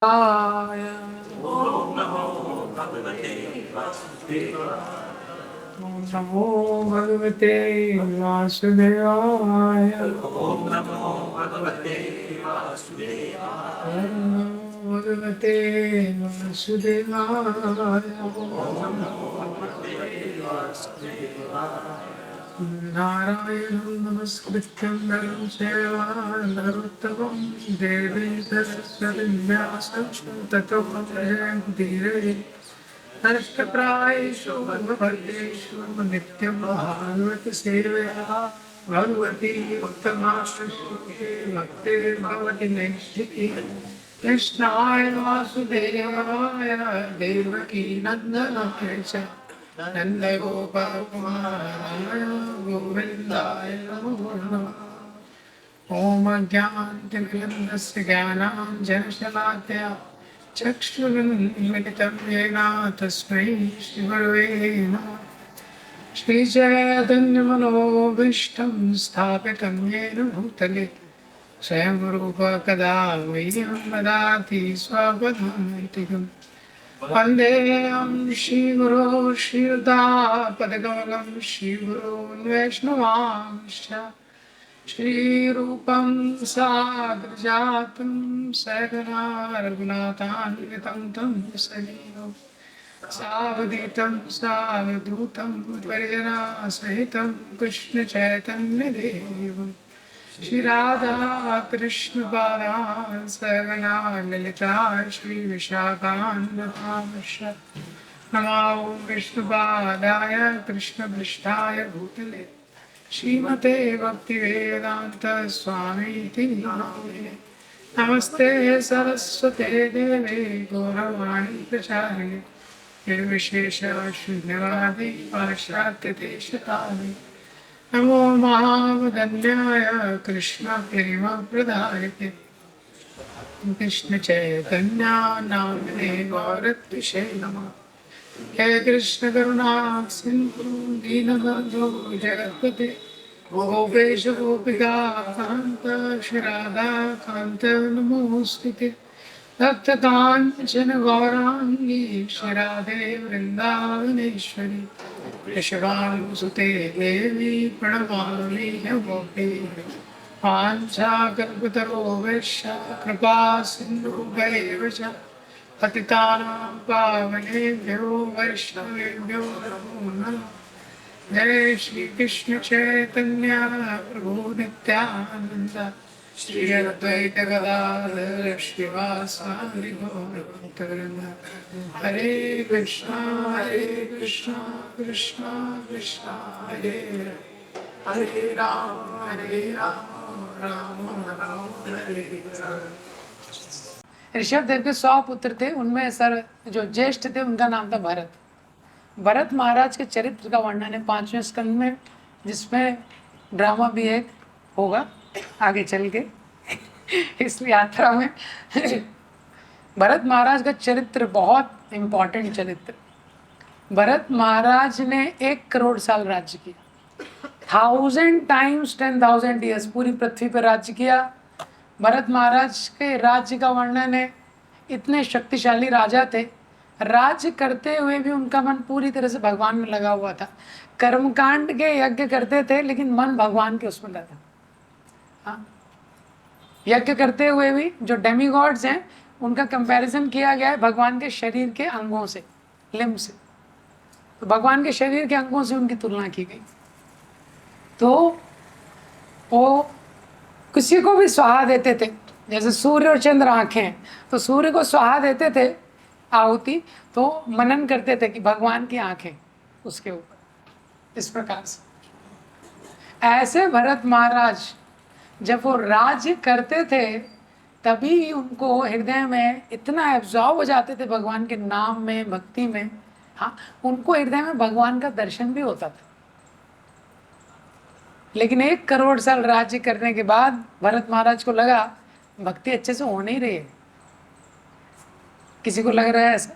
ओम नमो भगवते वासुदेवाय। ओम नमो भगवते वासुदेवाय। ओम नमो भगवते वासुदेवाय। ओम नमो भगवते वासुदेवाय। नारायणं नमस्कृत्यं नरं चैव नरोत्तमं देवीं सरस्वतीं व्यासं ततो जयमुदीरये। नष्टप्रायेषु भद्रेषु नित्यं भागवत सेवया भगवती उत्तमाश्रुते भक्तिर्भवति नैष्ठिकी। कृष्णाय वासुदेवाय देवकी नन्दनाय च नन्दगोपकुमाराय गोविन्दाय नमो नमः। ॐ अज्ञानतिमिरन्दस्य ज्ञानाञ्जनशलाकया चक्षुरुन्मिलितं येन तस्मै श्रीगुरवे नमः। श्रीचैतन्यमनोभीष्टं स्थापितं येन भूतले स्वयं रूपः कदा मह्यं ददाति स्वपदान्तिकम्। वन्देऽहं श्रीगुरो श्रीयुतापदकमलं श्रीगुरोन् वैष्णवांश्च श्रीरूपं साग्रजातं सहगना रघुनाथान्वितं तं सजीवं सावधूतं सावधूतं परिजनसहितं कृष्णचैतन्यदेवं श्री राधा कृष्ण पादान् सहगना ललिता श्री विशाखान्वितांश्च नमो विष्णुपादाय कृष्णपृष्ठाय भूतले श्रीमते भक्तिवेदांत स्वामीति नामिने। नमस्ते सरस्वते देवे गौरवाणी प्रचारिणे निर्विशेष शून्यवादी पाश्चात्यदेशतारिणे। नमो महावदन्याय कृष्ण प्रेमप्रदायते कृष्ण चैतन्य नामिने गौरत्विषे नमः। हे कृष्ण करुणा सिंधु दीनबंधु जगत्पते गोपेश गोपिका कांत श्री राधा कांत नमोस्तुते। भक्तकांचन गौरांगी श्री राधे वृंदावनेश्वरी वृषभानुसुते देवी प्रणमामि नमोते। वाञ्छाकल्पतरोर्वैश्य कृपा सिन्धुभ्यैव च पतितानां पावनेभ्यो वैष्णवेभ्यो नमो नमः। जय श्री कृष्ण चैतन्य प्रभु नित्यानंद श्री अद्वैत गदाधर श्रीवासादि गौरभक्तवृंद। हरे कृष्णा कृष्णा कृष्णा हरे हरे राम राम राम हरे हरे। ऋषभ देव के 100 पुत्र थे, उनमें सर जो ज्येष्ठ थे उनका नाम था भरत। भरत महाराज के चरित्र का वर्णन है 5वें स्कंद में, जिसमें ड्रामा भी एक होगा आगे चल के इस यात्रा में। भरत महाराज का चरित्र बहुत इम्पोर्टेंट चरित्र। भरत महाराज ने 1 करोड़ साल राज्य किया, 1000 times 10,000 years पूरी पृथ्वी पर राज्य किया। भरत महाराज के राज्य का वर्णन है, इतने शक्तिशाली राजा थे, राज्य करते हुए भी उनका मन पूरी तरह से भगवान में लगा हुआ था। कर्मकांड के यज्ञ करते थे लेकिन मन भगवान के उसमें लगा। हाँ, यज्ञ करते हुए भी जो डेमीगॉड्स हैं उनका कंपैरिजन किया गया है भगवान के शरीर के अंगों से, लिम्ब से। तो भगवान के शरीर के अंगों से उनकी तुलना की गई। तो वो किसी को भी स्वाहा देते थे, जैसे सूर्य और चंद्र आंखें हैं तो सूर्य को स्वाहा देते थे आहुति, तो मनन करते थे कि भगवान की आंखें उसके ऊपर, इस प्रकार से। ऐसे भरत महाराज जब वो राज्य करते थे तभी उनको हृदय में इतना एब्जॉर्ब हो जाते थे भगवान के नाम में, भक्ति में। हाँ, उनको हृदय में भगवान का दर्शन भी होता था। लेकिन 1 करोड़ साल राज्य करने के बाद भरत महाराज को लगा भक्ति अच्छे से हो नहीं रही है। किसी को लग रहा है ऐसा?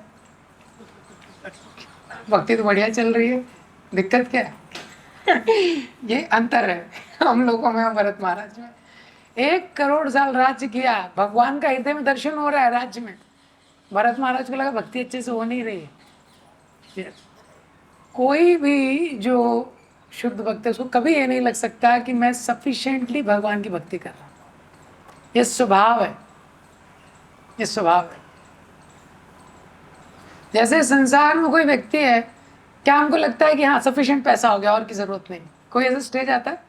भक्ति तो बढ़िया चल रही है, दिक्कत क्या है? ये अंतर है हम लोगों में और भरत महाराज में। 1 करोड़ साल राज्य किया, भगवान का हृदय में दर्शन हो रहा है राज्य में, भरत महाराज को लगा भक्ति अच्छे से हो नहीं रही है। कोई भी जो शुद्ध भक्त है उसको कभी ये नहीं लग सकता कि मैं सफिशिएंटली भगवान की भक्ति कर रहा हूँ। ये स्वभाव है, ये स्वभाव है। जैसे संसार में कोई व्यक्ति है, क्या हमको लगता है कि हाँ सफिशिएंट पैसा हो गया और की जरूरत नहीं? कोई ऐसा स्टेज आता है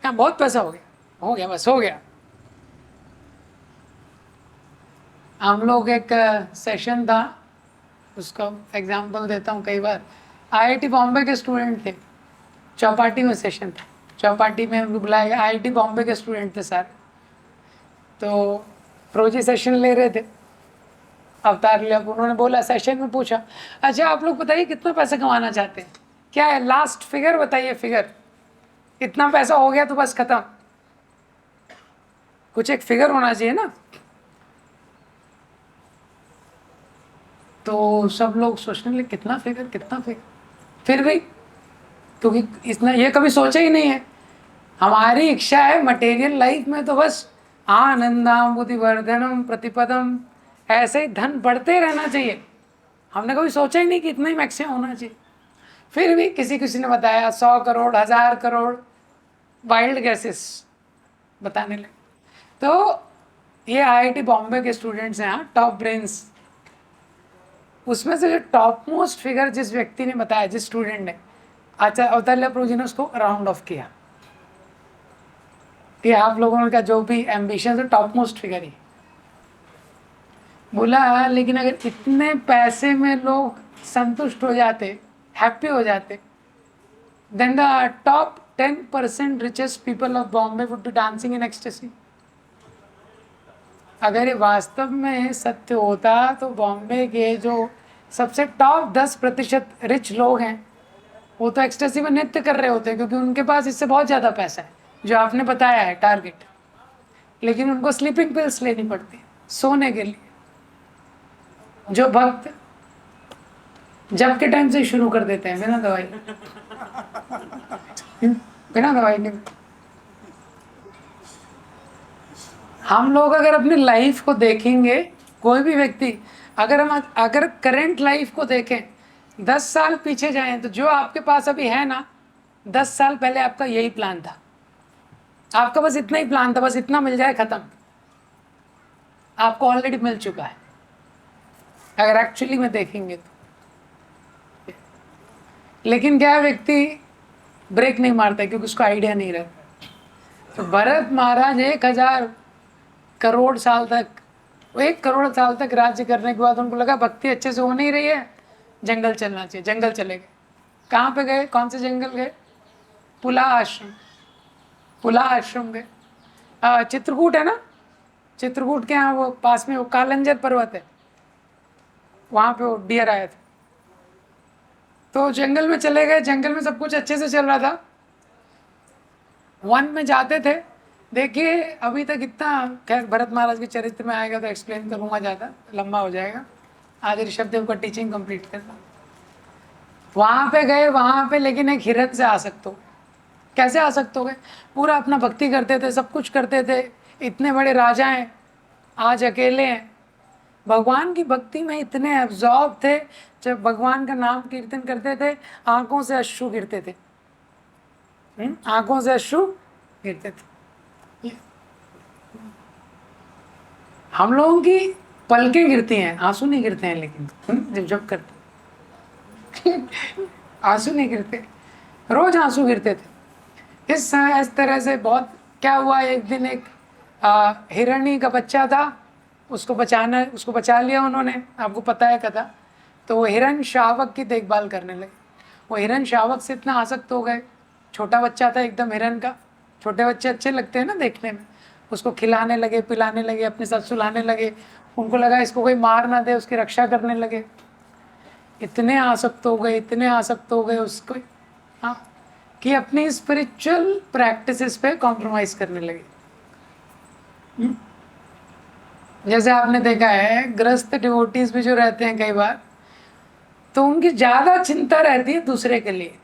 हाँ बहुत पैसा हो गया बस हो गया। हम लोग एक सेशन था, उसका एग्जाम्पल देता हूँ। कई बार आईआईटी बॉम्बे के स्टूडेंट थे, चौपाटी में सेशन था, चौपाटी में हम बुलाए गए, आईआईटी बॉम्बे के स्टूडेंट थे सारे। तो प्रोजी सेशन ले रहे थे, अवतार लिया, उन्होंने बोला सेशन में पूछा, अच्छा आप लोग बताइए कितना पैसा कमाना चाहते हैं, क्या है लास्ट फिगर बताइए, फिगर इतना पैसा हो गया तो बस खत्म। कुछ एक फिगर होना चाहिए ना। तो सब लोग सोचने लगे कितना फिगर कितना फिगर, फिर भी क्योंकि इतना ये कभी सोचा ही नहीं है। हमारी इच्छा है मटेरियल लाइफ में तो बस आनंदम बुद्धिवर्धनम प्रतिपदम, ऐसे ही धन बढ़ते रहना चाहिए। हमने कभी सोचा ही नहीं कि इतना ही मैक्सिमम होना चाहिए। फिर भी किसी ने बताया 100 करोड़ 1000 करोड़, वाइल्ड गैसेस बताने लगे। तो ये आईआईटी बॉम्बे के स्टूडेंट्स हैं, हाँ टॉप ब्रेन्स। उसमें से जो टॉप मोस्ट फिगर जिस व्यक्ति ने बताया, जिस स्टूडेंट ने, अच्छा अवतार प्रभु जी ने उसको राउंड ऑफ किया कि आप लोगों का जो भी एम्बिशन है टॉप मोस्ट फिगर ही बोला। लेकिन अगर इतने पैसे में लोग संतुष्ट हो जाते, हैप्पी हो जाते, then the top 10% richest people of Bombay would be dancing in ecstasy. अगर ये वास्तव में सत्य होता तो बॉम्बे के जो सबसे टॉप 10% रिच लोग हैं वो तो एक्सटेसी में नृत्य कर रहे होते हैं, क्योंकि उनके पास इससे बहुत ज़्यादा पैसा है जो आपने बताया है टारगेट। लेकिन उनको स्लीपिंग पिल्स लेनी पड़ती है सोने के लिए। जो भक्त जब के टाइम से शुरू कर देते हैं बिना दवाई, बिना दवाई के। हम लोग अगर अपनी लाइफ को देखेंगे, कोई भी व्यक्ति अगर करंट लाइफ को देखें, 10 साल पीछे जाएं तो जो आपके पास अभी है ना, 10 साल पहले आपका यही प्लान था। आपका बस इतना ही प्लान था, बस इतना मिल जाए खत्म। आपको ऑलरेडी मिल चुका है अगर एक्चुअली में देखेंगे तो। लेकिन क्या व्यक्ति ब्रेक नहीं मारता क्योंकि उसको आइडिया नहीं रहता। तो भरत महाराज 1000 करोड़ साल तक, 1 करोड़ साल तक राज्य करने के बाद उनको लगा भक्ति अच्छे से हो नहीं रही है, जंगल चलना चाहिए। जंगल चले गए। कहाँ पे गए? कौन से जंगल गए? पुला आश्रम। पुला आश्रम गए। चित्रकूट है ना, चित्रकूट के यहाँ वो पास में वो कालंजर पर्वत है, वहाँ पे वो डियर आया था। तो जंगल में चले गए। जंगल में सब कुछ अच्छे से चल रहा था। वन में जाते थे। देखिए अभी तक इतना, खैर भरत महाराज के चरित्र में आएगा तो एक्सप्लेन करूँगा, ज़्यादा लंबा हो जाएगा। आज ऋषभदेव का टीचिंग कंप्लीट करना। वहाँ पे गए, वहाँ पे लेकिन एक हिरन से आसक्त हो। कैसे आसक्त हो गए? पूरा अपना भक्ति करते थे, सब कुछ करते थे, इतने बड़े राजा हैं, आज अकेले हैं। भगवान की भक्ति में इतने एब्जॉर्ब थे, जब भगवान का नाम कीर्तन करते थे आंखों से अश्रु गिरते थे। आंखों से अश्रु गिरते थे। हम लोगों की पलकें गिरती हैं, आंसू नहीं गिरते हैं। लेकिन जब करते आंसू नहीं गिरते, रोज आंसू गिरते थे। इस तरह से बहुत क्या हुआ, एक दिन एक हिरणी का बच्चा था, उसको बचा लिया उन्होंने, आपको पता है कथा। तो वो हिरण शावक की देखभाल करने लगे। वो हिरण शावक से इतना आसक्त हो गए, छोटा बच्चा था एकदम हिरण का। छोटे बच्चे अच्छे लगते हैं ना देखने में। उसको खिलाने लगे, पिलाने लगे, अपने साथ सुलाने लगे। उनको लगा इसको कोई मार ना दे, उसकी रक्षा करने लगे। इतने आसक्त हो गए, इतने आसक्त हो गए उसको, हाँ, कि अपनी स्पिरिचुअल प्रैक्टिसेस पे कॉम्प्रोमाइज़ करने लगे। जैसे आपने देखा है ग्रस्त डिवोटीज भी जो रहते हैं कई बार, तो उनकी ज़्यादा चिंता रहती है दूसरे के लिए,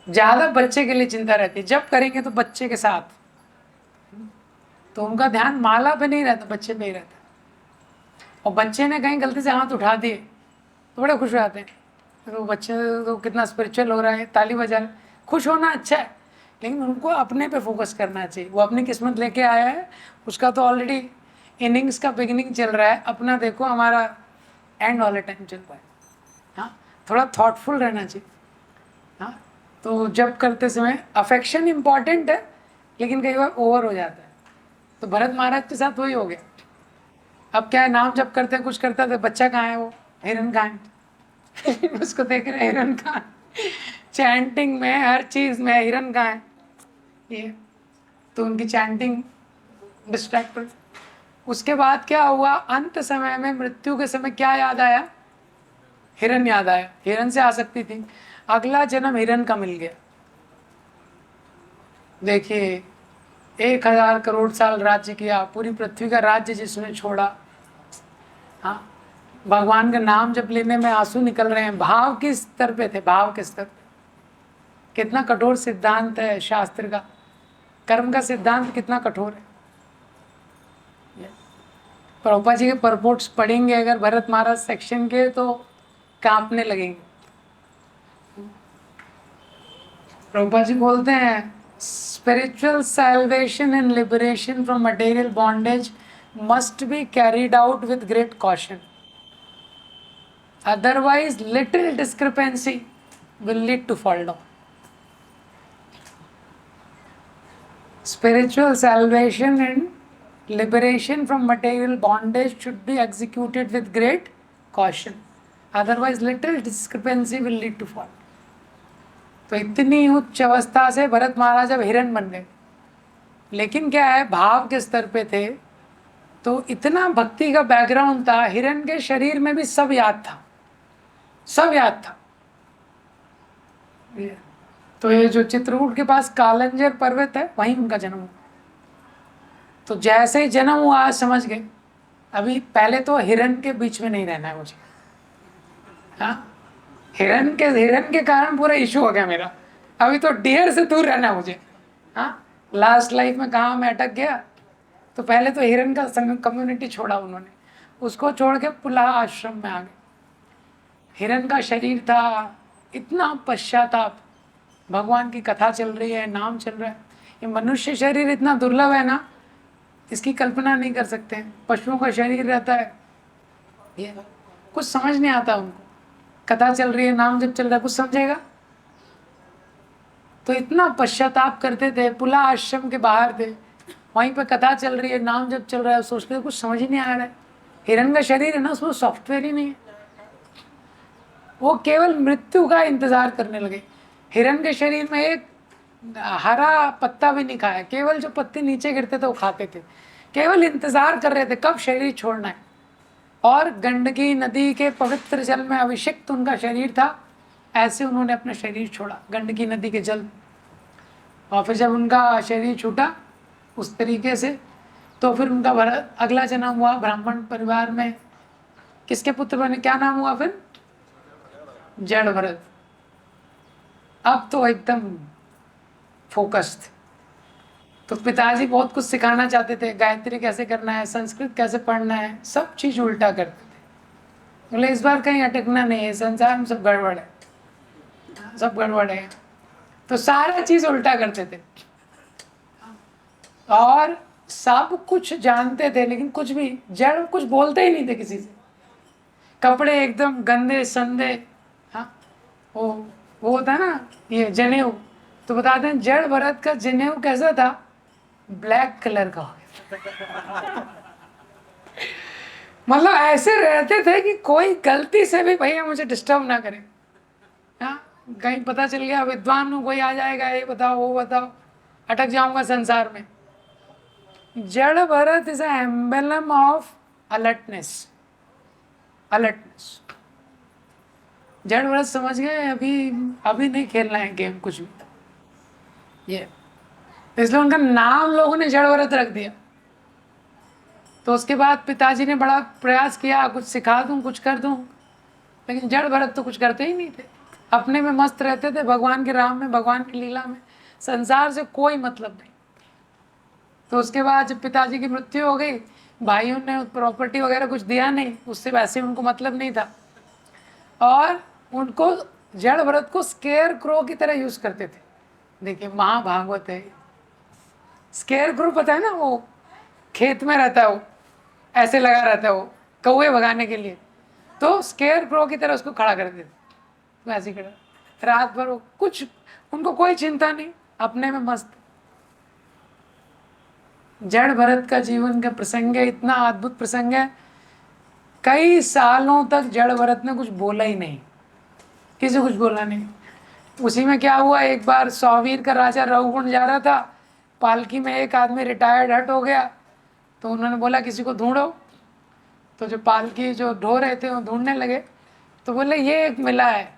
ज़्यादा बच्चे के लिए चिंता रहती है। जब करेंगे तो बच्चे के साथ, तो उनका ध्यान माला पे नहीं रहता, बच्चे पे ही रहता। और बच्चे ने कहीं गलती से हाथ उठा दिए तो बड़े खुश हो जाते हैं, तो बच्चे तो कितना स्पिरिचुअल हो रहा है, ताली बजा रहे। खुश होना अच्छा है, लेकिन उनको अपने पे फोकस करना चाहिए। वो अपनी किस्मत लेके आया है, उसका तो ऑलरेडी इनिंग्स का बिगिनिंग चल रहा है, अपना देखो हमारा एंड वाला टाइम चल रहा है। हाँ, थोड़ा थॉटफुल रहना चाहिए। हाँ, तो जब करते समय अफेक्शन इम्पॉर्टेंट है, लेकिन कई बार ओवर हो जाता है। तो भरत महाराज के साथ वही हो गया। अब क्या है, नाम जब करते हैं कुछ करता है, बच्चा कहाँ है, वो हिरन कहाँ है उसको देख रहे हिरन कहाँ है, चैंटिंग में हर चीज में हिरन कहाँ है ये, तो उनकी चैंटिंग डिस्ट्रैक्ट। उसके बाद क्या हुआ, अंत समय में मृत्यु के समय क्या याद आया, हिरन याद आया। हिरन से आसक्ति थी, अगला जन्म हिरन का मिल गया। देखिए 1000 करोड़ साल राज्य किया, पूरी पृथ्वी का राज्य जिसने छोड़ा। हाँ, भगवान का नाम जब लेने में आंसू निकल रहे हैं, भाव किस स्तर पे थे, भाव के स्तर पे। कितना कठोर सिद्धांत है शास्त्र का, कर्म का सिद्धांत कितना कठोर है। प्रभुपाद जी के परपोर्ट्स पढ़ेंगे अगर भरत महाराज सेक्शन के, तो कांपने लगेंगे। प्रभुपाद जी बोलते हैं, spiritual salvation and liberation from material bondage must be carried out with great caution, otherwise little discrepancy will lead to fall down. Spiritual salvation and liberation from material bondage should be executed with great caution, otherwise little discrepancy will lead to fall. तो इतनी उच्च अवस्था से भरत महाराज अब हिरन बन गए, लेकिन क्या है, भाव के स्तर पे थे, तो इतना भक्ति का बैकग्राउंड था, हिरन के शरीर में भी सब याद था, सब याद था। तो ये जो चित्रकूट के पास कालंजर पर्वत है, वहीं उनका जन्म हुआ। तो जैसे ही जन्म हुआ आज समझ गए, अभी पहले तो हिरन के बीच में नहीं रहना है मुझे। हाँ, हिरन के कारण पूरा इशू हो गया मेरा, अभी तो डियर से दूर रहना है मुझे। हाँ, लास्ट लाइफ में कहाँ मैं अटक गया, तो पहले तो हिरन का कम्युनिटी छोड़ा उन्होंने, उसको छोड़ के पुलाह आश्रम में आ गए। हिरन का शरीर था, इतना पश्चाताप, भगवान की कथा चल रही है, नाम चल रहा है। ये मनुष्य शरीर इतना दुर्लभ है ना, इसकी कल्पना नहीं कर सकते। पशुओं का शरीर रहता है, ये कुछ समझ नहीं आता उनको, कथा चल रही है, नाम जब चल रहा है, कुछ समझेगा। तो इतना पश्चाताप करते थे, पुला आश्रम के बाहर थे, वहीं पे कथा चल रही है, नाम जब चल रहा है, सोचते कुछ समझ ही नहीं आ रहा है। हिरन का शरीर है ना, उसमें सॉफ्टवेयर ही नहीं है, वो केवल मृत्यु का इंतजार करने लगे। हिरन के शरीर में एक हरा पत्ता भी नहीं खाया, केवल जो पत्ते नीचे गिरते थे वो खाते थे, केवल इंतजार कर रहे थे कब शरीर छोड़ना है। और गंडकी नदी के पवित्र जल में अभिषिक्त उनका शरीर था, ऐसे उन्होंने अपना शरीर छोड़ा गंडकी नदी के जल। और फिर जब उनका शरीर छूटा उस तरीके से, तो फिर उनका अगला जन्म हुआ ब्राह्मण परिवार में। किसके पुत्र बने, क्या नाम हुआ फिर, जड़ भरत। अब तो एकदम फोकस्ड। तो पिताजी बहुत कुछ सिखाना चाहते थे, गायत्री कैसे करना है, संस्कृत कैसे पढ़ना है, सब चीज उल्टा करते थे। बोले इस बार कहीं अटकना नहीं है, संसार में सब गड़बड़ है, सब गड़बड़ है। तो सारा चीज उल्टा करते थे और सब कुछ जानते थे, लेकिन कुछ भी जड़ कुछ बोलते ही नहीं थे किसी से। कपड़े एकदम गंदे संदे। हाँ, वो होता है ना ये जनेऊ, तो बताते हैं जड़ भरत का जनेऊ कैसा था, ब्लैक कलर का हो गया। मतलब ऐसे रहते थे कि कोई गलती से भी भैया मुझे डिस्टर्ब ना करे। हाँ, कहीं पता चल गया विद्वान हूँ, कोई आ जाएगा, ये बताओ वो बताओ, अटक जाऊंगा संसार में। जड़ Bharat is emblem of alertness. Alertness, जड़ भरत समझ गए अभी नहीं खेलना है गेम कुछ भी, ये इसलिए उनका नाम लोगों ने जड़ भरत रख दिया। तो उसके बाद पिताजी ने बड़ा प्रयास किया, कुछ सिखा दूं, कुछ कर दूं, लेकिन जड़ भरत तो कुछ करते ही नहीं थे, अपने में मस्त रहते थे, भगवान के राम में, भगवान की लीला में, संसार से कोई मतलब नहीं। तो उसके बाद जब पिताजी की मृत्यु हो गई, भाइयों ने प्रॉपर्टी वगैरह कुछ दिया नहीं, उससे वैसे उनको मतलब नहीं था, और उनको जड़ भरत को स्केयर क्रो की तरह यूज करते थे। देखिए महाभागवत है। स्केयर क्रो पता है ना, वो खेत में रहता है, वो ऐसे लगा रहता है, वो कौवे भगाने के लिए, तो स्केयर क्रो की तरह उसको खड़ा कर देते, तो ऐसे ही खड़ा रात भर, वो कुछ उनको कोई चिंता नहीं, अपने में मस्त। जड़ भरत का जीवन का प्रसंग है, इतना अद्भुत प्रसंग है, कई सालों तक जड़ भरत ने कुछ बोला ही नहीं, किसी कुछ बोला नहीं। उसी में क्या हुआ, एक बार सौवीर का राजा रघुकुंड जा रहा था, पालकी में एक आदमी रिटायर्ड हट हो गया, तो उन्होंने बोला किसी को ढूंढो, तो जो पालकी जो ढो रहे थे वो ढूंढने लगे, तो बोले ये एक मिला है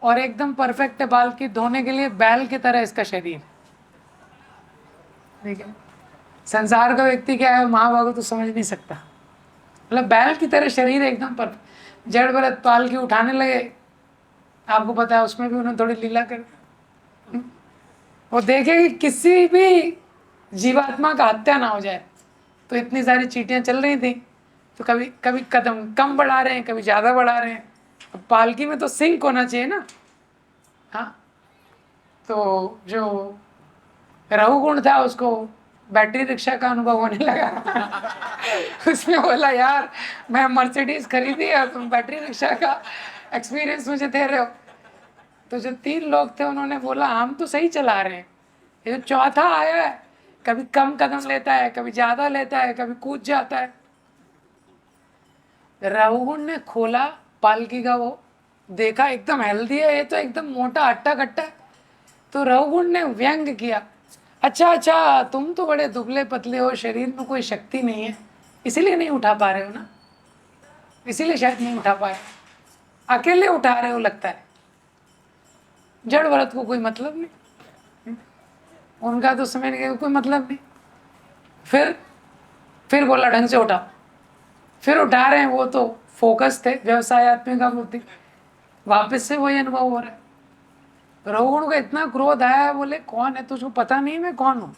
और एकदम परफेक्ट है पालकी धोने के लिए, बैल की तरह इसका शरीर। ठीक है, संसार का व्यक्ति क्या है महाभागवत तो समझ नहीं सकता, मतलब बैल की तरह शरीर एकदम परफेक्ट। जड़ भरत पालकी उठाने लगे, आपको पता है उसमें भी उन्होंने थोड़ी लीला कर, वो देखे कि किसी भी जीवात्मा का हत्या ना हो जाए, तो इतनी सारी चींटियां चल रही थी, तो कभी कभी कदम कम बढ़ा रहे हैं, कभी ज़्यादा बढ़ा रहे हैं, अब पालकी में तो सिंक होना चाहिए ना। हाँ, तो जो रघुकुंड था उसको बैटरी रिक्शा का अनुभव होने लगा उसने बोला यार मैं मर्सिडीज खरीदी है, तुम बैटरी रिक्शा का एक्सपीरियंस मुझे दे रहे हो। तो जो 3 लोग थे उन्होंने बोला हम तो सही चला रहे हैं, ये जो चौथा आया है कभी कम कदम लेता है, कभी ज्यादा लेता है, कभी कूद जाता है। रघुकुंड ने खोला पालकी का, वो देखा एकदम हेल्दी है, ये तो एकदम मोटा हट्टा कट्टा है। तो रघुकुंड ने व्यंग किया, अच्छा अच्छा तुम तो बड़े दुबले पतले हो, शरीर में कोई शक्ति नहीं है, इसीलिए नहीं उठा पा रहे हो ना, इसीलिए शायद नहीं उठा पाए, अकेले उठा रहे हो लगता है। जड़ भरत को कोई मतलब नहीं, उनका तो समय का कोई मतलब नहीं। फिर बोला ढंग से उठा, फिर उठा रहे हैं, वो तो फोकस थे, व्यवसाय आत्मी का मूर्ति, वापस से वही अनुभव हो रहा है। रघुगुण को इतना क्रोध आया, बोले कौन है तुझको पता नहीं मैं कौन हूँ।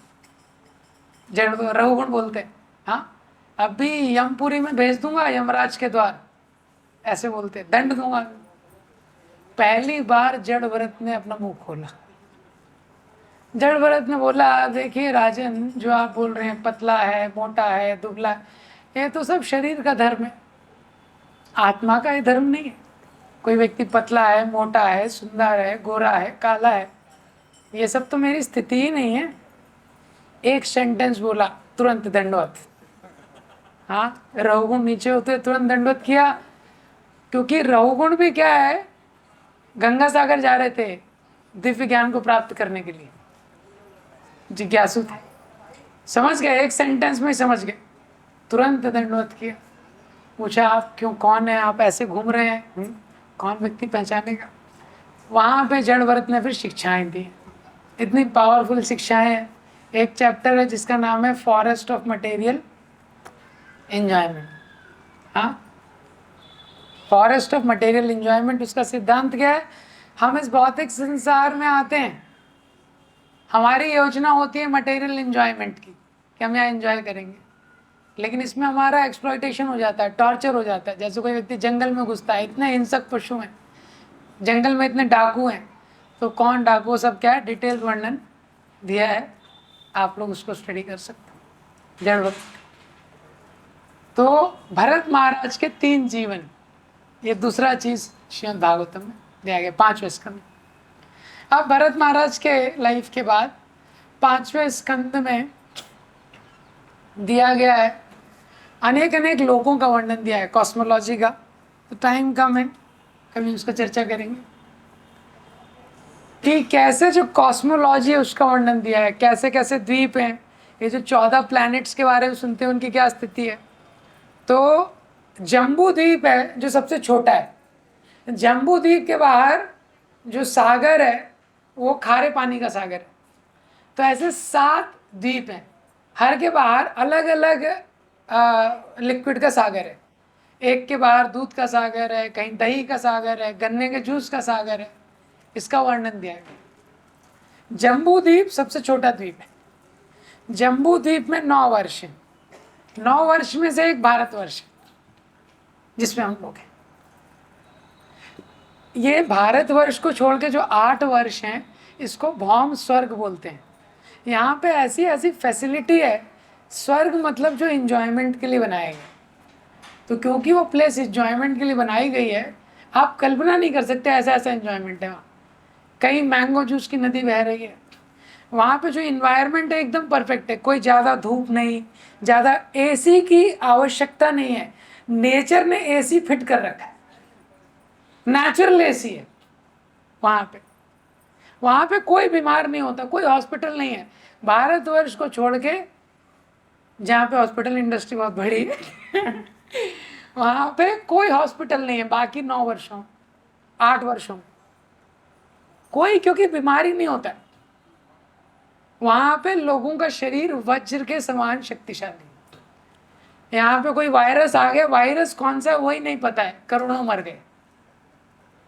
जड़ रघुगुण बोलते हाँ अभी यमपुरी में भेज दूंगा यमराज के द्वार, ऐसे बोलते दंड दूंगा। पहली बार जड़ भरत ने अपना मुंह खोला, जड़ भरत ने बोला देखिए राजन, जो आप बोल रहे हैं पतला है, मोटा है, दुबला है, ये तो सब शरीर का धर्म है, आत्मा का ये धर्म नहीं है। कोई व्यक्ति पतला है, मोटा है, सुंदर है, गोरा है, काला है, ये सब तो मेरी स्थिति ही नहीं है। एक सेंटेंस बोला, तुरंत दंडवत। हाँ, रघुगुण नीचे होते तुरंत दंडवत किया, क्योंकि रघुगुण भी क्या है, गंगा सागर जा रहे थे दिव्य ज्ञान को प्राप्त करने के लिए, जिज्ञासु थे, समझ गए, एक सेंटेंस में समझ गए, तुरंत दंडवत किया। पूछा आप क्यों, कौन है आप, ऐसे घूम रहे हैं, कौन व्यक्ति पहचानेगा। वहाँ पे जड़ भरत ने फिर शिक्षाएं दी, इतनी पावरफुल शिक्षाएं हैं। एक चैप्टर है जिसका नाम है फॉरेस्ट ऑफ मटेरियल एंजॉयमेंट। हाँ, फॉरेस्ट ऑफ मटेरियल एंजॉयमेंट, उसका सिद्धांत क्या है, हम इस भौतिक संसार में आते हैं, हमारी योजना होती है मटेरियल एंजॉयमेंट की कि हम यहाँ एंजॉय करेंगे, लेकिन इसमें हमारा एक्सप्लॉयटेशन हो जाता है, टॉर्चर हो जाता है। जैसे कोई व्यक्ति जंगल में घुसता है, इतने हिंसक पशु हैं जंगल में, इतने डाकू हैं, तो कौन डाकू सब क्या है, डिटेल वर्णन दिया है, आप लोग उसको स्टडी कर सकते हैं। जड़ तो भरत महाराज के 3 जीवन, ये दूसरा चीज श्रीमद् भागवतम में दिया गया 5वें स्कंद। अब भरत महाराज के लाइफ के बाद 5वें स्कंद में दिया गया है, अनेक अनेक लोगों का वर्णन दिया है, कॉस्मोलॉजी का, तो टाइम कम है, कभी उसका चर्चा करेंगे कि कैसे जो कॉस्मोलॉजी है उसका वर्णन दिया है, कैसे कैसे द्वीप हैं, ये जो 14 प्लैनेट्स के बारे में सुनते हैं उनकी क्या स्थिति है। तो जम्बू द्वीप है जो सबसे छोटा है, जम्बू द्वीप के बाहर जो सागर है वो खारे पानी का सागर है। तो ऐसे 7 द्वीप हैं, हर के बाहर अलग अलग लिक्विड का सागर है, एक के बाहर दूध का सागर है, कहीं दही का सागर है, गन्ने के जूस का सागर है, इसका वर्णन दिया गया। जम्बू द्वीप सबसे छोटा द्वीप है, जम्बू द्वीप में 9 वर्ष हैं, 9 वर्ष में से एक भारतवर्ष जिसमें हम लोग हैं। ये भारतवर्ष को छोड़ के जो 8 वर्ष हैं इसको भौम स्वर्ग बोलते हैं। यहाँ पे ऐसी ऐसी फैसिलिटी है, स्वर्ग मतलब जो इंजॉयमेंट के लिए बनाया गया। तो क्योंकि वो प्लेस इंजॉयमेंट के लिए बनाई गई है, आप कल्पना नहीं कर सकते ऐसा ऐसा इंजॉयमेंट है वहाँ। कहीं मैंगो जूस की नदी बह रही है, वहाँ पे जो इन्वायरमेंट है एकदम परफेक्ट है, कोई ज़्यादा धूप नहीं, ज़्यादा एसी की आवश्यकता नहीं है। नेचर ने एसी फिट कर रखा है, नेचुरल एसी है वहाँ पे। वहाँ पे कोई बीमार नहीं होता, कोई हॉस्पिटल नहीं है। भारतवर्ष को छोड़ के जहाँ पे हॉस्पिटल इंडस्ट्री बहुत बड़ी है वहाँ पे कोई हॉस्पिटल नहीं है बाकी 9 वर्षों 8 वर्षों कोई, क्योंकि बीमारी नहीं होता है वहाँ पे। लोगों का शरीर वज्र के समान शक्तिशाली। यहाँ पे कोई वायरस आ गया, वायरस कौन सा है वही नहीं पता है, करोड़ों मर गए,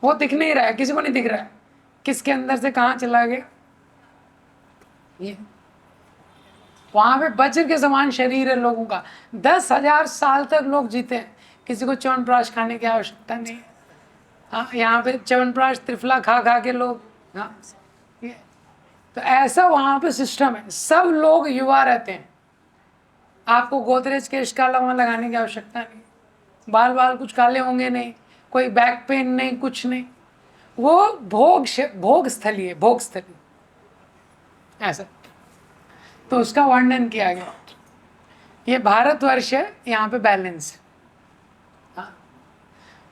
वो दिख नहीं रहा है, किसी को नहीं दिख रहा है किसके अंदर से कहाँ चला गया। ये वहाँ पे वज्र के समान शरीर है लोगों का। 10,000 साल तक लोग जीते हैं, किसी को च्यवनप्राश खाने की आवश्यकता नहीं है। हाँ, यहाँ पे च्यवनप्राश त्रिफला खा खा के लोग, हाँ ये तो ऐसा वहाँ पे सिस्टम है। सब लोग युवा रहते हैं, आपको गोदरेज केश काला वहाँ लगाने की आवश्यकता नहीं, बाल बाल कुछ काले होंगे नहीं, कोई बैक पेन नहीं, कुछ नहीं। वो भोग स्थली है, भोग स्थली ऐसा। तो उसका वर्णन किया गया। ये भारतवर्ष है, यहाँ पे बैलेंस है। हाँ,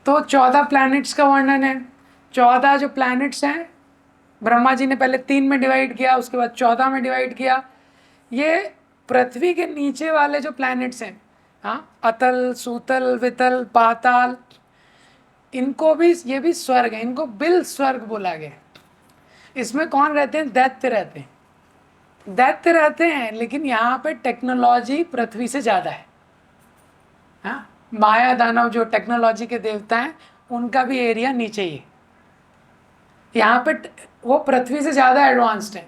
तो 14 प्लैनेट्स का वर्णन है। 14 जो प्लैनेट्स हैं, ब्रह्मा जी ने पहले 3 में डिवाइड किया, उसके बाद 14 में डिवाइड किया। ये पृथ्वी के नीचे वाले जो प्लैनेट्स हैं, हाँ, अतल, सूतल, वितल, पाताल, इनको भी, ये भी स्वर्ग है, इनको बिल स्वर्ग बोला गया। इसमें कौन रहते हैं? दैत्य रहते हैं। दैत्य रहते हैं, लेकिन यहाँ पे टेक्नोलॉजी पृथ्वी से ज़्यादा है। हाँ, माया दानव जो टेक्नोलॉजी के देवता हैं, उनका भी एरिया नीचे ही है। यहाँ पे वो पृथ्वी से ज़्यादा एडवांस्ड है।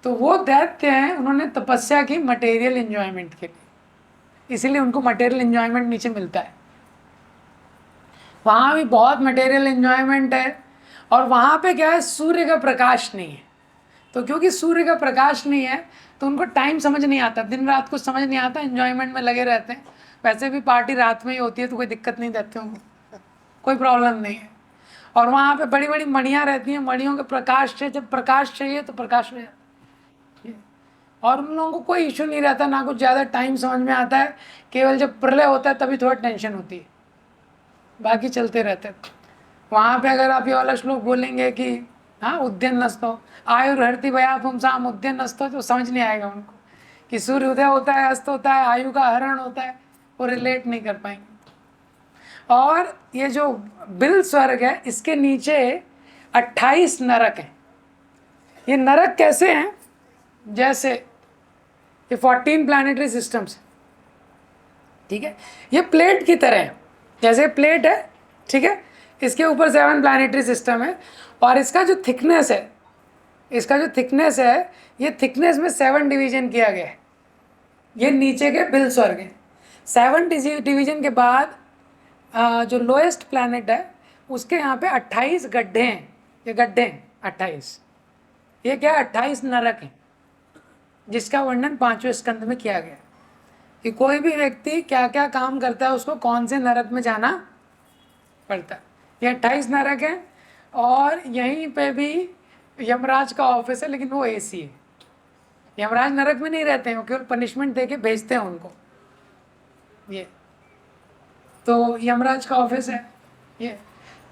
तो वो दैत्य हैं, उन्होंने तपस्या की मटेरियल एंजॉयमेंट के लिए, इसीलिए उनको मटेरियल एंजॉयमेंट नीचे मिलता है। वहाँ भी बहुत मटेरियल एंजॉयमेंट है। और वहाँ पे क्या है, सूर्य का प्रकाश नहीं है। तो क्योंकि सूर्य का प्रकाश नहीं है तो उनको टाइम समझ नहीं आता, दिन रात कुछ समझ नहीं आता, एंजॉयमेंट में लगे रहते हैं। वैसे भी पार्टी रात में ही होती है तो कोई दिक्कत नहीं देते होंगे, कोई प्रॉब्लम नहीं है। और वहाँ पे बड़ी बड़ी मणियाँ रहती हैं, मणियों के प्रकाश से जब प्रकाश चाहिए तो प्रकाश में जाता है। और उन लोगों को कोई इशू नहीं रहता, ना कुछ ज़्यादा टाइम समझ में आता है। केवल जब प्रलय होता है तभी थोड़ा टेंशन होती है, बाकी चलते रहते हैं। वहाँ पे अगर आप ये वाला श्लोक बोलेंगे कि हाँ उद्यन नस्तो आयुर्हर्ति भया पुंसाम उद्यन नस्तो, तो समझ नहीं आएगा उनको कि सूर्य उदय होता है, अस्त होता है, आयु का हरण होता है, वो रिलेट नहीं कर पाएंगे। और ये जो बिल स्वर्ग है, इसके नीचे 28 नरक हैं। ये नरक कैसे हैं? जैसे ये 14 प्लैनेटरी सिस्टम्स, ठीक है, ये प्लेट की तरह है। जैसे प्लेट है, ठीक है, इसके ऊपर 7 प्लैनेटरी सिस्टम है। और इसका जो थिकनेस है, ये थिकनेस में 7 डिवीजन किया गया है। ये नीचे के बिल स्वर्ग है। 7 डिवीजन के बाद जो लोएस्ट प्लैनेट है उसके यहाँ पे 28 गड्ढे हैं। ये गड्ढे हैं 28। ये क्या, 28 नरक हैं, जिसका वर्णन 5वें स्कंद में किया गया कि कोई भी व्यक्ति क्या क्या काम करता है, उसको कौन से नरक में जाना पड़ता है। ये 28 नरक है। और यहीं पे भी यमराज का ऑफिस है, लेकिन वो एसी है। यमराज नरक में नहीं रहते हैं, वो केवल पनिशमेंट दे के भेजते हैं उनको। ये तो यमराज का ऑफिस है। ये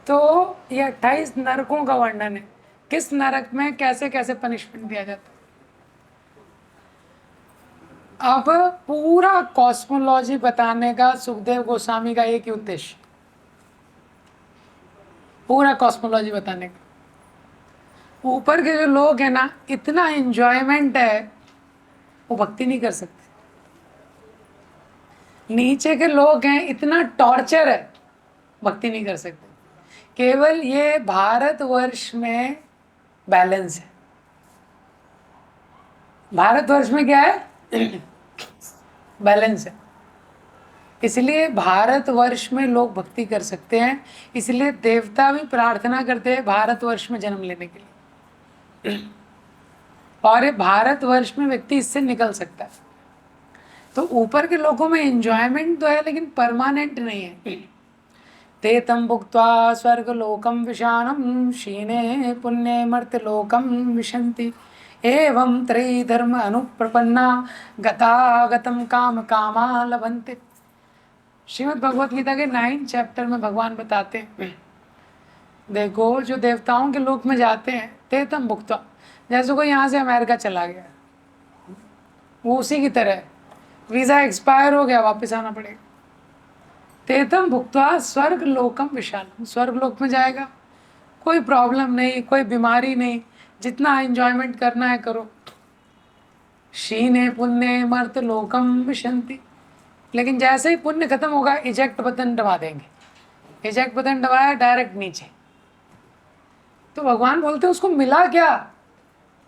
तो ये 28 नरकों का वर्णन है, किस नरक में कैसे कैसे पनिशमेंट दिया जाता है। अब पूरा कॉस्मोलॉजी बताने का सुखदेव गोस्वामी का एक ही उद्देश्य, पूरा कॉस्मोलॉजी बताने का। ऊपर के जो लोग हैं ना, इतना एंजॉयमेंट है, वो भक्ति नहीं कर सकते। नीचे के लोग हैं, इतना टॉर्चर है, भक्ति नहीं कर सकते। केवल ये भारतवर्ष में बैलेंस है। भारतवर्ष में क्या है? बैलेंस है। इसलिए भारतवर्ष में लोग भक्ति कर सकते हैं, इसलिए देवता भी प्रार्थना करते हैं भारतवर्ष में जन्म लेने के लिए, और ये भारतवर्ष में व्यक्ति इससे निकल सकता है। तो ऊपर के लोगों में एंजॉयमेंट तो है लेकिन परमानेंट नहीं है। ते तम भुक्त्वा स्वर्गलोकम विशानम क्षीणे पुण्ये मर्त्यलोकम विशन्ति एवं त्रयीधर्म अनुप्रपन्ना गतागतम काम कामा लभन्ते। श्रीमद् भगवत गीता के 9 चैप्टर में भगवान बताते हैं, देखो जो देवताओं के लोक में जाते हैं ते तम भुक्त्वा, जैसे कोई यहाँ से अमेरिका चला गया, वो उसी की तरह है, वीज़ा एक्सपायर हो गया वापस आना पड़ेगा। तेतम भुक्त्वा स्वर्ग लोकम विशालम, स्वर्ग लोक में जाएगा, कोई प्रॉब्लम नहीं, कोई बीमारी नहीं, जितना एंजॉयमेंट करना है करो। शीने पुण्य मर्त लोकम विशन्ति, लेकिन जैसे ही पुण्य खत्म होगा इजेक्ट बटन दबा देंगे, इजेक्ट बटन दबाया डायरेक्ट नीचे। तो भगवान बोलते हैं उसको मिला क्या?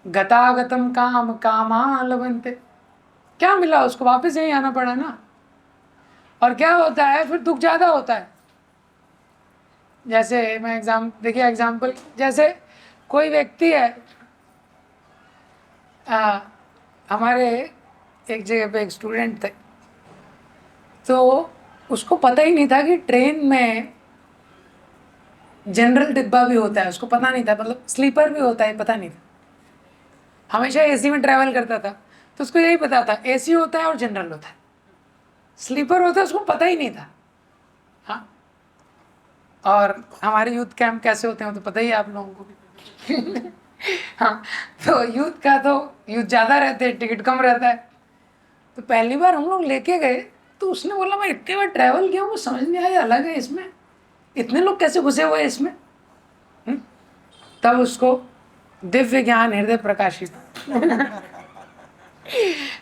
गतागतम काम कामा लभन्ते, क्या मिला उसको? वापस यहीं आना पड़ा ना। और क्या होता है फिर? दुख ज़्यादा होता है। जैसे मैं एग्जाम्पल, जैसे कोई व्यक्ति है, हमारे एक जगह पे एक स्टूडेंट थे, तो उसको पता ही नहीं था कि ट्रेन में जनरल डिब्बा भी होता है, उसको पता नहीं था, मतलब स्लीपर भी होता है, पता नहीं था। हमेशा एसी में ट्रैवल करता था, तो उसको यही पता था एसी होता है और जनरल होता है, स्लीपर होता है उसको पता ही नहीं था। हाँ, और हमारे यूथ कैंप कैसे होते हैं तो पता ही है आप लोगों को भी। हाँ, तो यूथ का तो यूथ ज़्यादा रहते हैं, टिकट कम रहता है। तो पहली बार हम लोग लेके गए तो उसने बोला मैं इतने बार ट्रैवल किया हूँ, समझ नहीं आया अलग है इसमें, इतने लोग कैसे घुसे हुए हैं इसमें। तब उसको दिव्य ज्ञान हृदय प्रकाशित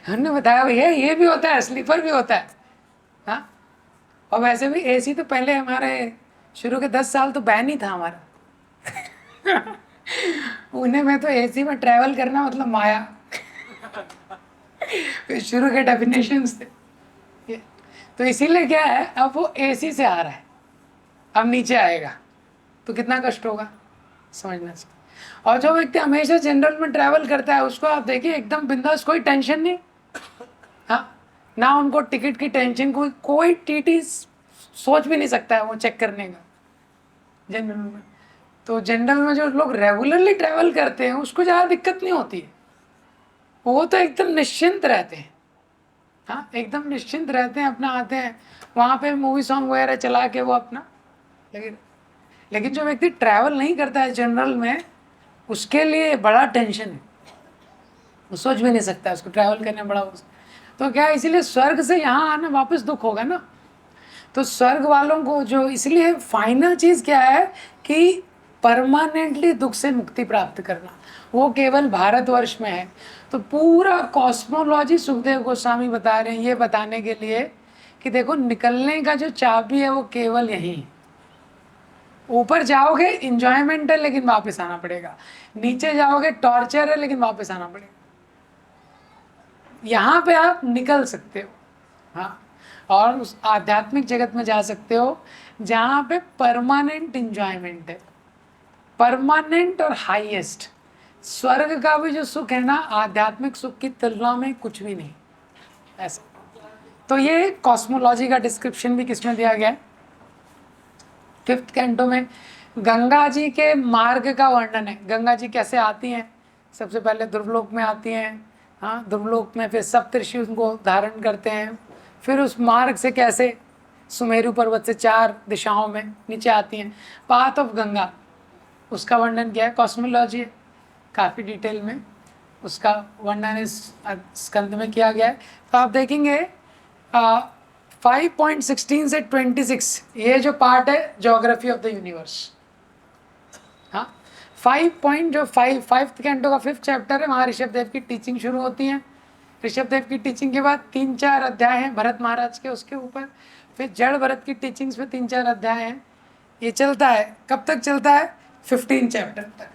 हमने बताया भैया ये भी होता है, स्लीपर भी होता है। हाँ, और वैसे भी एसी तो पहले हमारे शुरू के 10 साल तो बैन ही था हमारा। पुणे में तो एसी में ट्रैवल करना मतलब माया। शुरू के डेफिनेशंस थे। तो इसीलिए क्या है, अब वो एसी से आ रहा है, अब नीचे आएगा तो कितना कष्ट होगा समझना चाहिए। और जो व्यक्ति हमेशा जनरल में ट्रैवल करता है उसको आप देखिए एकदम बिंदास, कोई टेंशन नहीं। हाँ, ना उनको टिकट की टेंशन, कोई टीटी सोच भी नहीं सकता है वो चेक करने का जनरल में। तो जनरल में जो लोग रेगुलरली ट्रैवल करते हैं उसको ज़्यादा दिक्कत नहीं होती है, वो तो एकदम निश्चिंत रहते हैं। हाँ, एकदम निश्चिंत रहते हैं, अपना आते हैं वहाँ पे मूवी सॉन्ग वगैरह चला के वो अपना। लेकिन जो व्यक्ति ट्रैवल नहीं करता है जनरल में, उसके लिए बड़ा टेंशन है, वो सोच भी नहीं सकता, उसको ट्रैवल करने बड़ा तो क्या, इसीलिए स्वर्ग से यहाँ आना वापस दुख होगा ना। तो स्वर्ग वालों को जो, इसलिए फाइनल चीज़ क्या है कि परमानेंटली दुख से मुक्ति प्राप्त करना, वो केवल भारतवर्ष में है। तो पूरा कॉस्मोलॉजी सुखदेव गोस्वामी बता रहे हैं ये बताने के लिए कि देखो निकलने का जो चाबी है वो केवल यही है। ऊपर जाओगे इंजॉयमेंट है लेकिन वापस आना पड़ेगा, नीचे जाओगे टॉर्चर है लेकिन वापस आना पड़ेगा। यहाँ पे आप निकल सकते हो, हाँ, और उस आध्यात्मिक जगत में जा सकते हो जहाँ पे परमानेंट इंजॉयमेंट है, परमानेंट और हाईएस्ट। स्वर्ग का भी जो सुख है ना, आध्यात्मिक सुख की तुलना में कुछ भी नहीं ऐसा। तो ये कॉस्मोलॉजी का डिस्क्रिप्शन भी किसमें दिया गया है, 5th कैंटो में। गंगा जी के मार्ग का वर्णन है, गंगा जी कैसे आती हैं। सबसे पहले ध्रुवलोक में आती हैं, हाँ, ध्रुवलोक में फिर सप्तऋषि उनको धारण करते हैं, फिर उस मार्ग से कैसे सुमेरु पर्वत से 4 दिशाओं में नीचे आती हैं। पाथ ऑफ गंगा, उसका वर्णन किया है, कॉस्मोलॉजी है, काफ़ी डिटेल में उसका वर्णन इस स्कंद में किया गया है। तो आप देखेंगे 5.16 से 26 ये जो पार्ट है ज्योग्राफी ऑफ द यूनिवर्स। हाँ, 5th कैंटो का 5th चैप्टर है, वहाँ ऋषभ देव की टीचिंग शुरू होती है। ऋषभ देव की टीचिंग के बाद 3-4 अध्याय हैं भरत महाराज के, उसके ऊपर फिर जड़ भरत की टीचिंग्स में 3-4 अध्याय हैं। ये चलता है, कब तक चलता है, 15 चैप्टर तक।